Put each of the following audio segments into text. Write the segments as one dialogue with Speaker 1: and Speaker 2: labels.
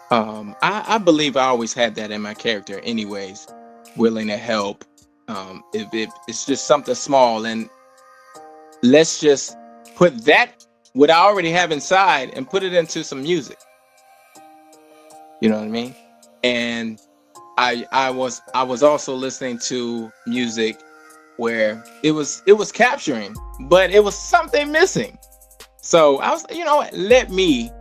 Speaker 1: I believe I always had that in my character, anyways, willing to help. If it's just something small, and let's just put that what I already have inside and put it into some music. You know what I mean? And I was also listening to music where it was capturing, but it was something missing. So I was, you know what, let me.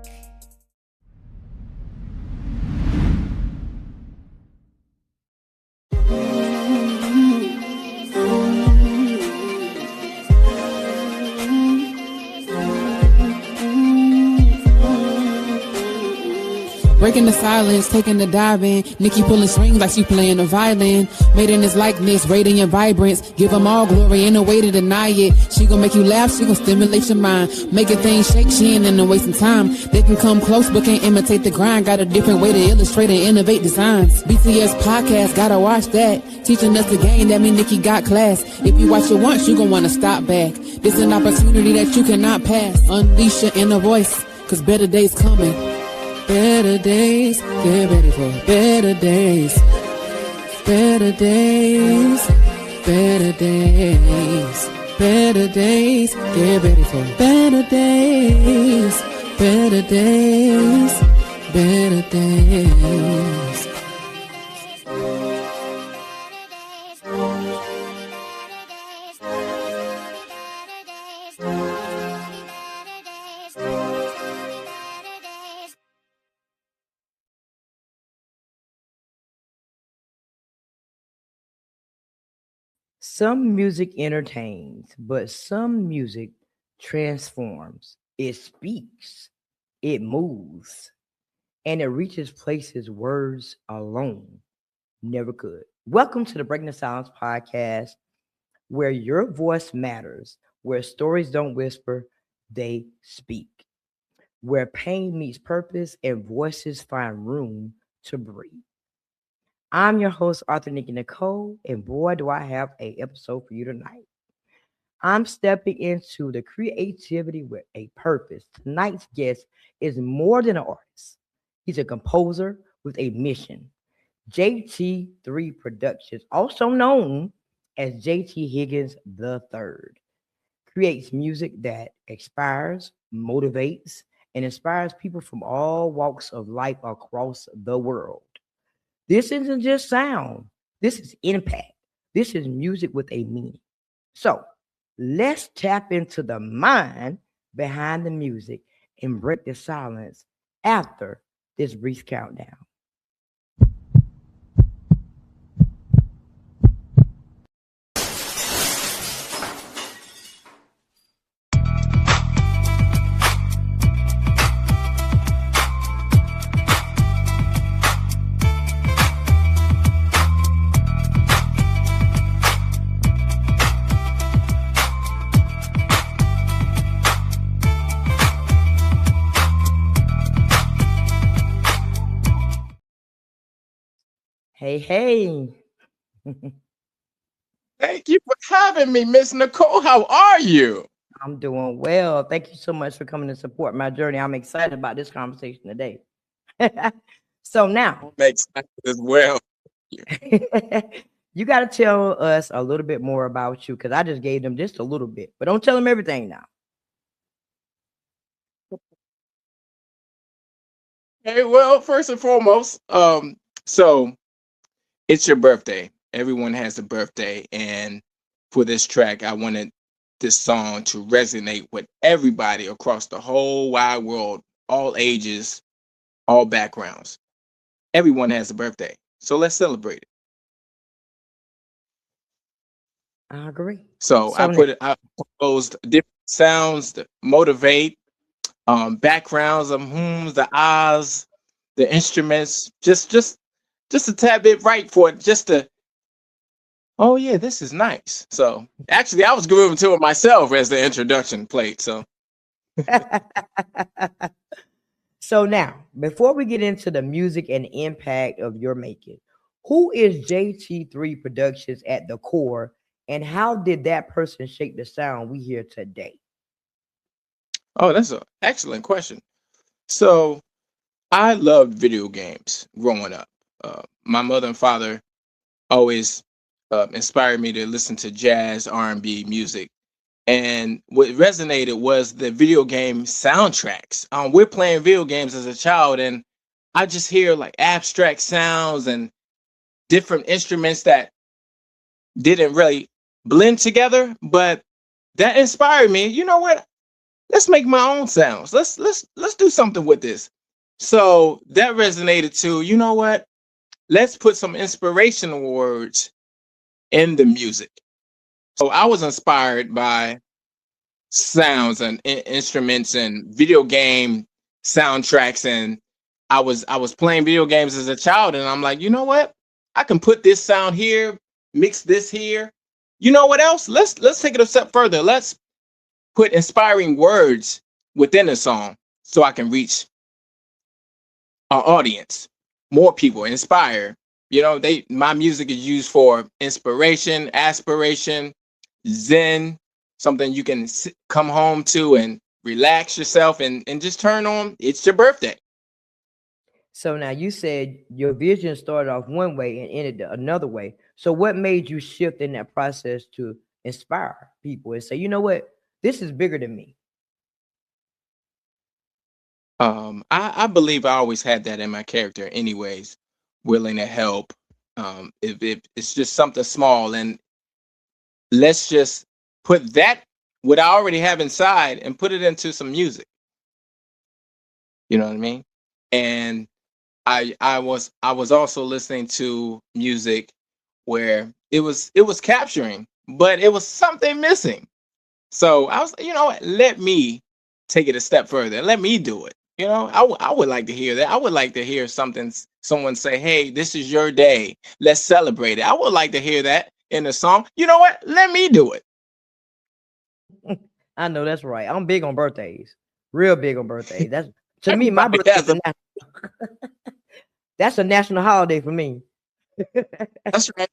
Speaker 2: Breaking the silence, taking the dive in. Nikki pulling strings like she playing the violin. Made in his likeness, radiant vibrance. Give them all glory, ain't no way to deny it. She gon' make you laugh, she gon' stimulate your mind. Making things shake, she ain't in no wasting time. They can come close but can't imitate the grind. Got a different way to illustrate and innovate designs. BTS podcast, gotta watch that. Teaching us the game, that mean Nikki got class. If you watch it once, you gon' wanna stop back. This an opportunity that you cannot pass. Unleash your inner voice, cause better days coming. Better days, get ready for better days. Better days, better days. Better days, get ready for better days. Better days, better days.
Speaker 3: Some music entertains, but some music transforms. It speaks, it moves, and it reaches places words alone never could. Welcome to the Breaking the Silence podcast, where your voice matters, where stories don't whisper, they speak, where pain meets purpose and voices find room to breathe. I'm your host, Arthur Nikki Nicole, and boy, do I have a episode for you tonight. I'm stepping into the creativity with a purpose. Tonight's guest is more than an artist. He's a composer with a mission. JT3 Productions, also known as JT Higgins the Third, creates music that inspires, motivates, and inspires people from all walks of life across the world. This isn't just sound. This is impact. This is music with a meaning. So let's tap into the mind behind the music and break the silence after this brief countdown. Hey, hey.
Speaker 1: Thank you for having me, Miss Nicole. How are you?
Speaker 3: I'm doing well. Thank you so much for coming to support my journey. I'm excited about this conversation today. So now,
Speaker 1: Makes sense as well.
Speaker 3: you got to tell us a little bit more about you because I just gave them just a little bit, but don't tell them everything now.
Speaker 1: Hey, well, first and foremost, so it's your birthday. Everyone has a birthday, and for this track, I wanted this song to resonate with everybody across the whole wide world, all ages, all backgrounds. Everyone has a birthday, so let's celebrate it.
Speaker 3: I agree.
Speaker 1: So
Speaker 3: So now,
Speaker 1: I proposed different sounds to motivate, backgrounds of whom's, the ahs, the instruments, just a tad bit right for it, just to, oh yeah, this is nice. So actually, I was grooving to it myself as the introduction played. So
Speaker 3: so now, before we get into the music and impact of your making, who is JT3 Productions at the core, and how did that person shape the sound we hear today?
Speaker 1: oh, that's an excellent question. So I loved video games growing up. My mother and father always inspired me to listen to jazz, R&B music. And what resonated was the video game soundtracks. We're playing video games as a child, and I just hear like abstract sounds and different instruments that didn't really blend together, but that inspired me. You know what? Let's make my own sounds. Let's do something with this. So that resonated too. You know what? Let's put some inspirational words in the music. So I was inspired by sounds and instruments and video game soundtracks, and I was playing video games as a child, and I'm like, you know what? I can put this sound here, mix this here. You know what else? Let's take it a step further. Let's put inspiring words within a song so I can reach our audience, more people, inspire. My music is used for inspiration, aspiration, zen, something you can come home to and relax yourself and just turn on. It's your birthday.
Speaker 3: So now you said your vision started off one way and ended another way. So what made you shift in that process to inspire people and say, you know what, this is bigger than me?
Speaker 1: I believe I always had that in my character, anyways, willing to help. If it's just something small, and let's just put that what I already have inside and put it into some music. You know what I mean? And I was also listening to music where it was capturing, but it was something missing. So I was, you know what? Let me take it a step further. Let me do it. I would like to hear that. I would like to hear someone say, "Hey, this is your day. Let's celebrate it." I would like to hear that in a song. You know what? Let me do it.
Speaker 3: I know that's right. I'm big on birthdays, real big on birthdays. That's to me, my
Speaker 1: Everybody
Speaker 3: birthday
Speaker 1: has
Speaker 3: is
Speaker 1: a.
Speaker 3: that's a national holiday for me.
Speaker 1: That's right.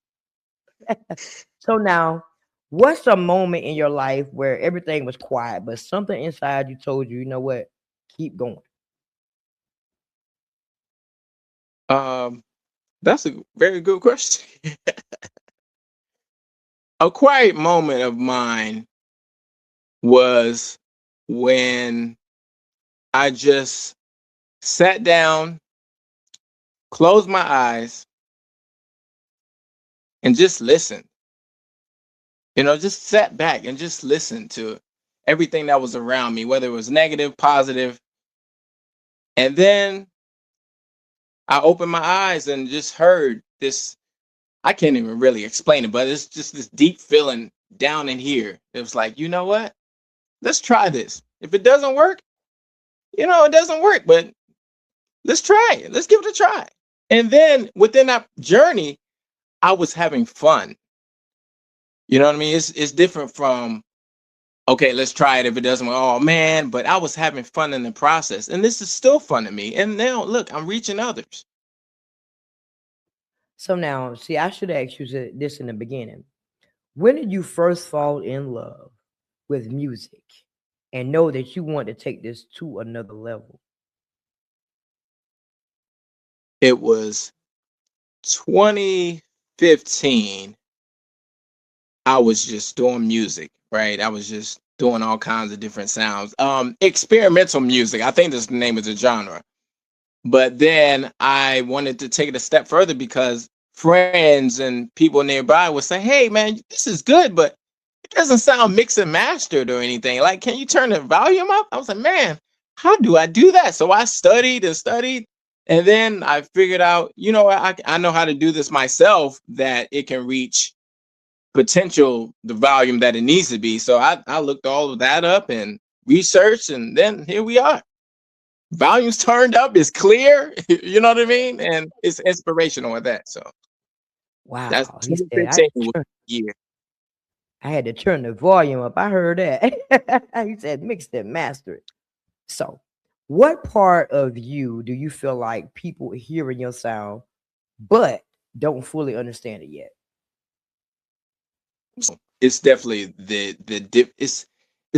Speaker 3: So now, what's a moment in your life where everything was quiet, but something inside you told you, you know what, keep going?
Speaker 1: Um, that's a very good question. A quiet moment of mine was when I just sat down, closed my eyes, and just listened. Just sat back and just listened to everything that was around me, whether it was negative, positive. And then I opened my eyes and just heard this. I can't even really explain it, but it's just this deep feeling down in here. It was like, you know what? Let's try this. If it doesn't work, it doesn't work, but let's try it. Let's give it a try. And then within that journey, I was having fun. You know what I mean? It's different from, okay, let's try it. If it doesn't work, oh man, but I was having fun in the process. And this is still fun to me. And now look, I'm reaching others.
Speaker 3: So now, see, I should ask you this in the beginning. When did you first fall in love with music and know that you want to take this to another level?
Speaker 1: It was 2015. I was just doing music, right? I was just doing all kinds of different sounds. Experimental music. I think that's the name of the genre. But then I wanted to take it a step further because friends and people nearby would say, "Hey, man, this is good, but it doesn't sound mixed and mastered or anything. Like, can you turn the volume up?" I was like, "Man, how do I do that?" So I studied and studied, and then I figured out, I know how to do this myself. That it can reach potential the volume that it needs to be. So I looked all of that up and researched, and then here we are. Volumes turned up, it's clear, you know what I mean? And it's inspirational at that. So that's
Speaker 3: Wow. He said,
Speaker 1: 2015 was the year.
Speaker 3: I had to turn the volume up. I heard that. He said, mixed and mastered. So, what part of you do you feel like people hearing your sound, but don't fully understand it yet?
Speaker 1: So it's definitely the dip. It's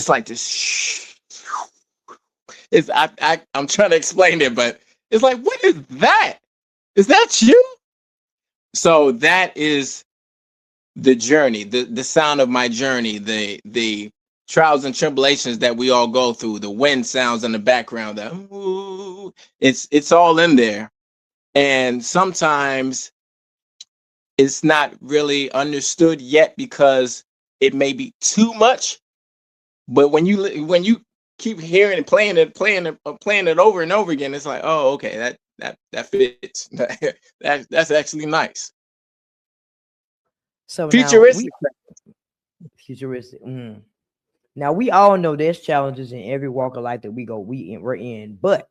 Speaker 1: like this. I'm trying to explain it, but It's like, what is that? Is that you? So that is the journey, the sound of my journey, the trials and tribulations that we all go through, the wind sounds in the background, that ooh, it's all in there. And sometimes it's not really understood yet because it may be too much. But when you keep hearing and playing it over and over again, it's like, oh, okay, that fits. That's actually nice.
Speaker 3: So now we
Speaker 1: Futuristic.
Speaker 3: futuristic. Now we all know there's challenges in every walk of life that we're in, but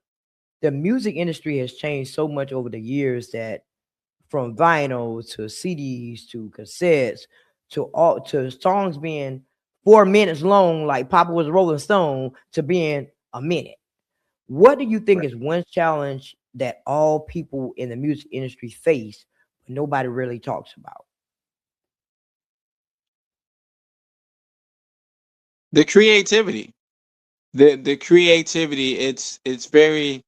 Speaker 3: the music industry has changed so much over the years that from vinyl to CDs to cassettes to songs being 4 minutes long, like Papa was a Rolling Stone, to being a minute. What do you think
Speaker 1: Right.
Speaker 3: is one challenge that all people in the music industry face, but nobody really talks about?
Speaker 1: The creativity. The creativity, it's very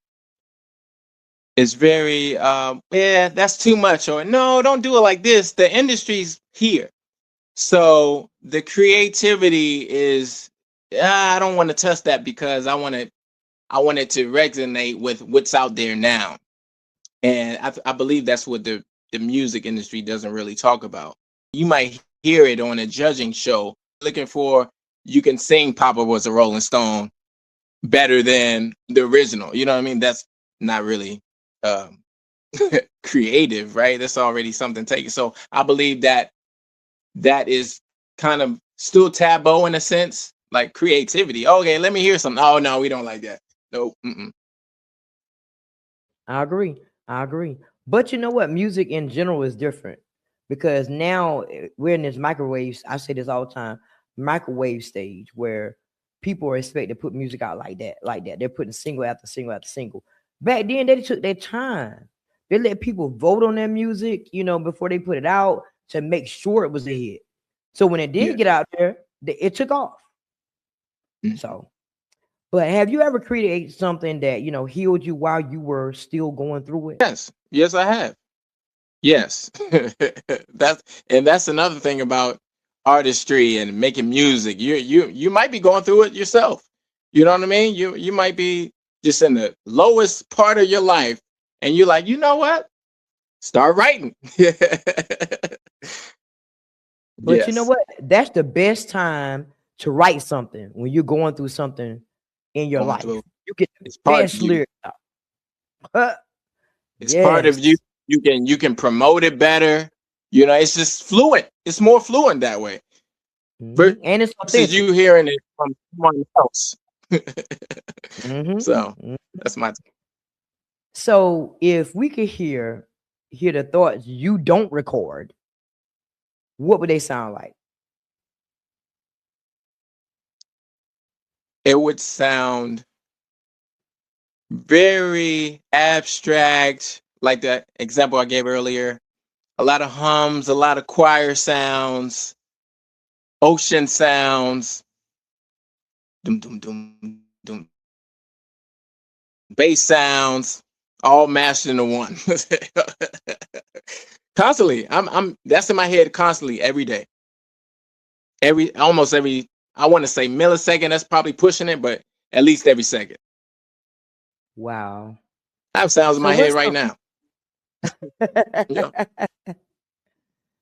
Speaker 1: yeah, that's too much, or no, don't do it like this. The industry's here. So the creativity is, I don't want to touch that because I want it to resonate with what's out there now. And I believe that's what the music industry doesn't really talk about. You might hear it on a judging show looking for, you can sing Papa Was a Rolling Stone better than the original. You know what I mean? That's not really um, creative, right? That's already something taken. So I believe that is kind of still taboo in a sense, like creativity. Okay, let me hear something. Oh no, we don't like that. No. Mm-mm.
Speaker 3: I agree. I agree. But you know what? Music in general is different because now we're in this microwave. I say this all the time, microwave stage where people are expected to put music out like that, like that. They're putting single after single after single. Back then, they took their time. They let people vote on their music, before they put it out to make sure it was a hit. So when it did
Speaker 1: Yeah.
Speaker 3: get out there, it took off.
Speaker 1: Mhm.
Speaker 3: So but have you ever created something that, healed you while you were still going through it?
Speaker 1: Yes, I have. Yes. That's another thing about artistry and making music. You might be going through it yourself. You know what I mean? You might be just in the lowest part of your life, and you're like, you know what? Start writing.
Speaker 3: But you know
Speaker 1: Yes.
Speaker 3: what? That's the best time to write something when you're going through something in your
Speaker 1: Going
Speaker 3: life.
Speaker 1: through.
Speaker 3: You get the
Speaker 1: It's part of
Speaker 3: best
Speaker 1: you.
Speaker 3: lyrics out. Huh,
Speaker 1: It's part of you.
Speaker 3: yes.
Speaker 1: You can promote it better. It's just fluent. It's more fluent that way
Speaker 3: And it's
Speaker 1: versus
Speaker 3: authentic.
Speaker 1: you hearing it from someone else.
Speaker 3: hmm
Speaker 1: So that's my take.
Speaker 3: So if we could hear the thoughts you don't record, what would they sound like?
Speaker 1: It would sound very abstract, like the example I gave earlier. A lot of hums, a lot of choir sounds, ocean sounds, dum dum dum dum, bass sounds, all mashed into one. Constantly, I'm that's in my head constantly every day, almost every. I want to say millisecond. That's probably pushing it, but at least every second.
Speaker 3: Wow.
Speaker 1: I have sounds in
Speaker 3: So
Speaker 1: my head
Speaker 3: what's
Speaker 1: right now. Yeah.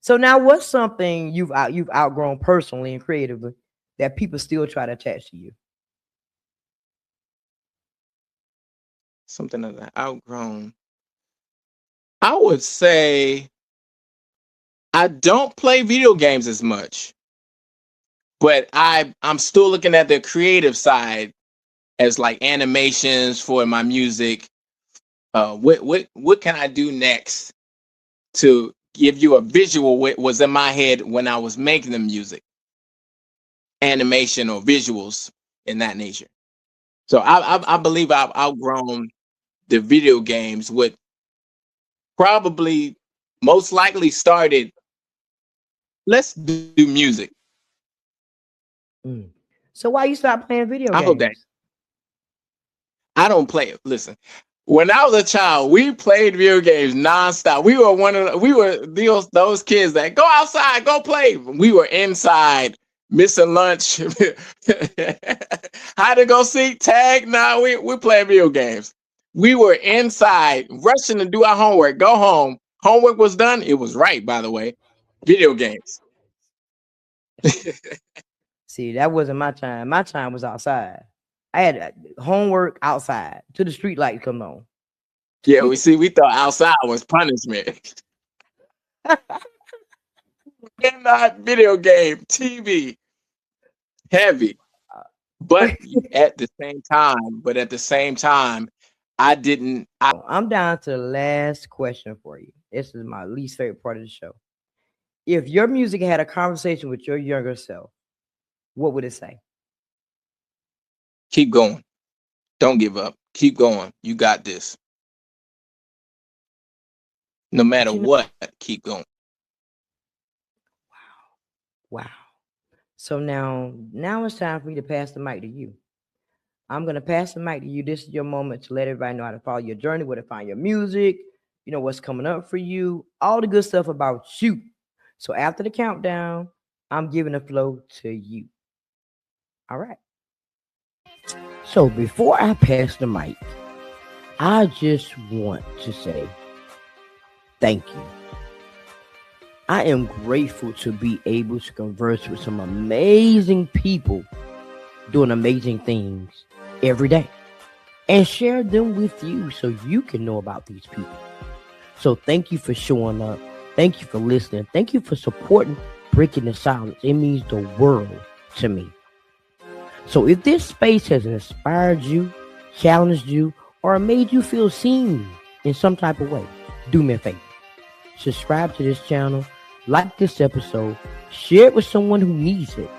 Speaker 3: so now what's something you've outgrown personally and creatively that people still try to attach to you?
Speaker 1: Something that I outgrown. I would say I don't play video games as much, but I'm still looking at the creative side as like animations for my music. What can I do next to give you a visual what was in my head when I was making the music, animation or visuals in that nature. So I believe I've outgrown the video games. What probably most likely started, let's do music.
Speaker 3: Mm. So why you stop playing video
Speaker 1: I hope that
Speaker 3: games?
Speaker 1: I don't play it. Listen, When I was a child, we played video games nonstop. We were those kids that go outside, go play. We were inside, missing lunch. How to go seek tag? Nah, we playing video games. We were inside, rushing to do our homework, go home. Homework was done. It was right, by the way. Video games.
Speaker 3: See, that wasn't my time. My time was outside. I had homework outside till the street light come on.
Speaker 1: Yeah, we thought outside was punishment. And not video game, TV, heavy. But at the same time,
Speaker 3: I'm down to the last question for you. This is my least favorite part of the show. If your music had a conversation with your younger self, what would it say?
Speaker 1: Keep going. Don't give up. Keep going. You got this. No matter what, keep going.
Speaker 3: Wow. So now it's time for me to pass the mic to you. I'm going to pass the mic to you. This is your moment to let everybody know how to follow your journey, where to find your music, you know, what's coming up for you, all the good stuff about you. So after the countdown, I'm giving the flow to you. All right. So before I pass the mic, I just want to say thank you. I am grateful to be able to converse with some amazing people doing amazing things every day and share them with you so you can know about these people. So thank you for showing up. Thank you for listening. Thank you for supporting Breaking the Silence. It means the world to me. So if this space has inspired you, challenged you, or made you feel seen in some type of way, do me a favor. Subscribe to this channel, like this episode, share it with someone who needs it,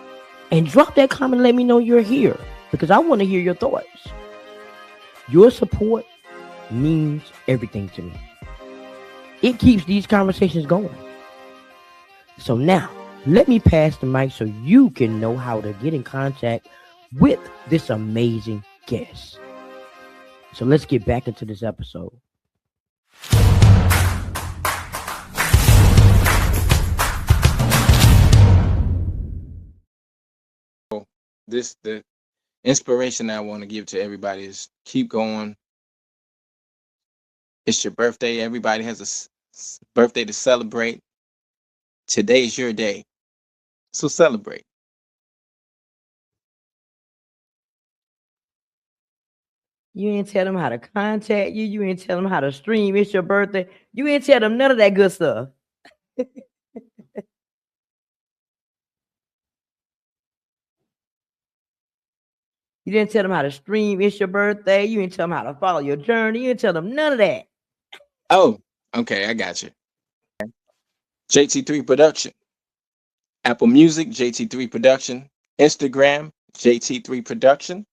Speaker 3: and drop that comment and let me know you're here because I want to hear your thoughts. Your support means everything to me. It keeps these conversations going. So now, let me pass the mic so you can know how to get in contact with this amazing guest. So let's get back into this episode.
Speaker 1: The inspiration I want to give to everybody is keep going. It's your birthday. Everybody has a birthday to celebrate. Today's your day. So celebrate.
Speaker 3: You ain't tell them how to contact you. You ain't tell them how to stream. It's your birthday. You ain't tell them none of that good stuff. You didn't tell them how to stream. It's your birthday. You didn't tell them how to follow your journey. You didn't tell them none of that.
Speaker 1: Oh, okay. I got you. JT3 Production. Apple Music, JT3 Production. Instagram, JT3 Production.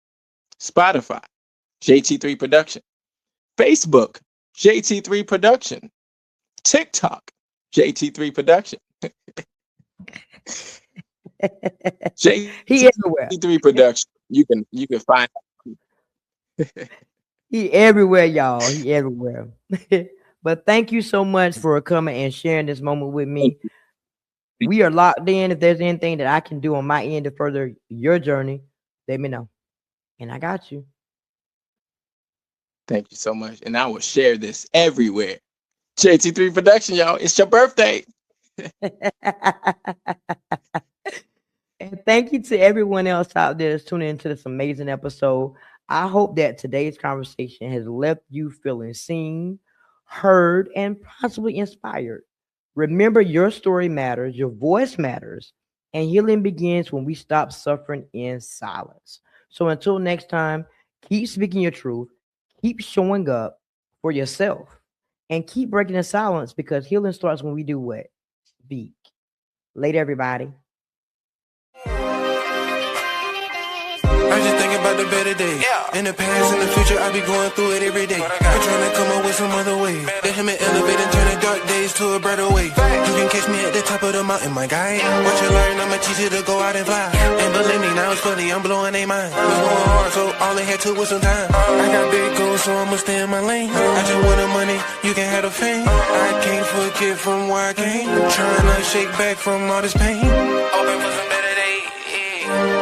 Speaker 1: Spotify, JT3 Production. Facebook, JT3 Production. TikTok, JT3 Production.
Speaker 3: He everywhere.
Speaker 1: JT3 Production. You can find
Speaker 3: He everywhere, y'all. He everywhere. But thank you so much for coming and sharing this moment with me. We are locked in. If there's anything that I can do on my end to further your journey, let me know. And I got you.
Speaker 1: Thank you so much. And I will share this everywhere. JT3 Production, y'all. It's your birthday.
Speaker 3: And thank you to everyone else out there that's tuning into this amazing episode. I hope that today's conversation has left you feeling seen, heard, and possibly inspired. Remember, your story matters, your voice matters, and healing begins when we stop suffering in silence. So until next time, keep speaking your truth, keep showing up for yourself, and keep breaking the silence because healing starts when we do what? Speak. Later, everybody.
Speaker 4: I just think about the better days. Yeah. In the past and the future, I be going through it every day. I'm trying to come up with some other way. Let him elevate and turn the dark days to a brighter way. You can catch me at the top of the mountain, my guy. What you learn, I'ma teach you to go out and fly. And believe me, now it's funny, I'm blowing their mind. It's going hard, so all all it had to was some time. I got big goals, so I'ma stay in my lane. I just want the money, you can have the fame. I can't forget from where I came. Trying to shake back from all this pain. Hoping for some better days.